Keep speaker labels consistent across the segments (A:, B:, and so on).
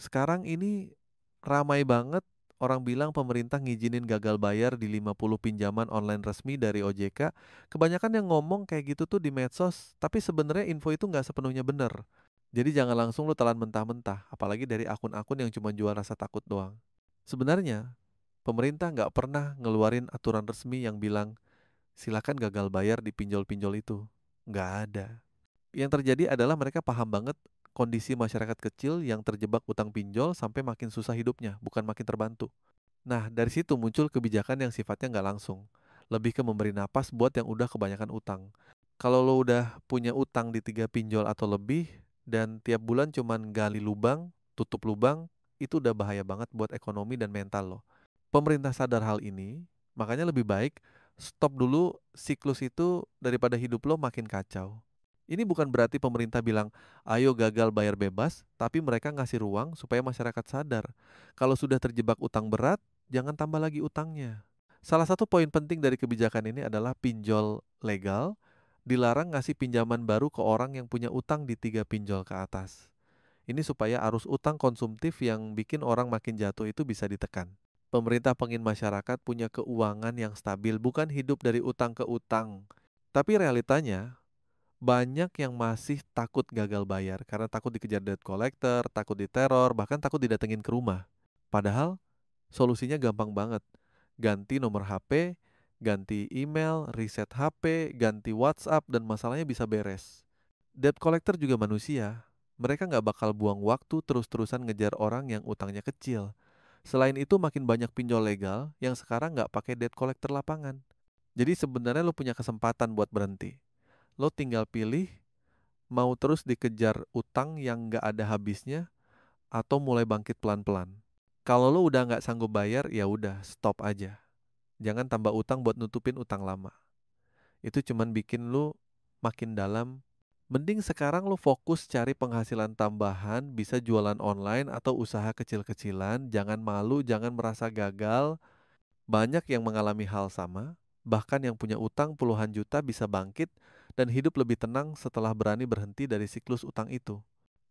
A: Sekarang ini ramai banget orang bilang pemerintah ngizinin gagal bayar di 50 pinjaman online resmi dari OJK. Kebanyakan yang ngomong kayak gitu tuh di medsos, tapi sebenarnya info itu nggak sepenuhnya benar. Jadi jangan langsung lu telan mentah-mentah, apalagi dari akun-akun yang cuma jual rasa takut doang. Sebenarnya, pemerintah nggak pernah ngeluarin aturan resmi yang bilang, silakan gagal bayar di pinjol-pinjol itu. Nggak ada. Yang terjadi adalah mereka paham banget kondisi masyarakat kecil yang terjebak utang pinjol sampai makin susah hidupnya, bukan makin terbantu. Nah, dari situ muncul kebijakan yang sifatnya nggak langsung. Lebih ke memberi napas buat yang udah kebanyakan utang. Kalau lo udah punya utang di 3 pinjol atau lebih, dan tiap bulan cuman gali lubang, tutup lubang, itu udah bahaya banget buat ekonomi dan mental lo. Pemerintah sadar hal ini, makanya lebih baik stop dulu siklus itu daripada hidup lo makin kacau. Ini bukan berarti pemerintah bilang, ayo gagal bayar bebas, tapi mereka ngasih ruang supaya masyarakat sadar. Kalau sudah terjebak utang berat, jangan tambah lagi utangnya. Salah satu poin penting dari kebijakan ini adalah pinjol legal, dilarang ngasih pinjaman baru ke orang yang punya utang di 3 pinjol ke atas. Ini supaya arus utang konsumtif yang bikin orang makin jatuh itu bisa ditekan. Pemerintah pengen masyarakat punya keuangan yang stabil, bukan hidup dari utang ke utang. Tapi realitanya, banyak yang masih takut gagal bayar karena takut dikejar debt collector, takut diteror, bahkan takut didatengin ke rumah. Padahal solusinya gampang banget. Ganti nomor HP, ganti email, reset HP, ganti WhatsApp, dan masalahnya bisa beres. Debt collector juga manusia. Mereka nggak bakal buang waktu terus-terusan ngejar orang yang utangnya kecil. Selain itu makin banyak pinjol legal yang sekarang nggak pakai debt collector lapangan. Jadi sebenarnya lo punya kesempatan buat berhenti. Lo tinggal pilih mau terus dikejar utang yang nggak ada habisnya atau mulai bangkit pelan-pelan. Kalau lo udah nggak sanggup bayar, ya udah stop aja. Jangan tambah utang buat nutupin utang lama. Itu cuman bikin lo makin dalam. Mending sekarang lo fokus cari penghasilan tambahan, bisa jualan online atau usaha kecil-kecilan. Jangan malu, jangan merasa gagal. Banyak yang mengalami hal sama, bahkan yang punya utang puluhan juta bisa bangkit dan hidup lebih tenang setelah berani berhenti dari siklus utang itu.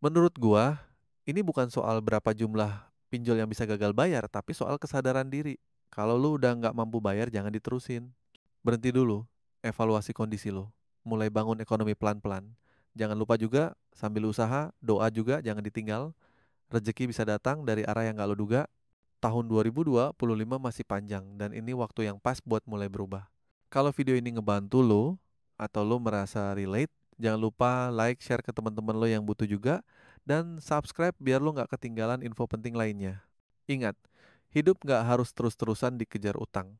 A: Menurut gua, ini bukan soal berapa jumlah pinjol yang bisa gagal bayar, tapi soal kesadaran diri. Kalau lu udah nggak mampu bayar, jangan diterusin. Berhenti dulu, evaluasi kondisi lo. Mulai bangun ekonomi pelan-pelan. Jangan lupa juga, sambil usaha, doa juga jangan ditinggal. Rezeki bisa datang dari arah yang nggak lo duga. Tahun 2025 masih panjang dan ini waktu yang pas buat mulai berubah. Kalau video ini ngebantu lo atau lo merasa relate, jangan lupa like, share ke teman-teman lo yang butuh juga dan subscribe biar lo nggak ketinggalan info penting lainnya. Ingat, hidup nggak harus terus-terusan dikejar utang.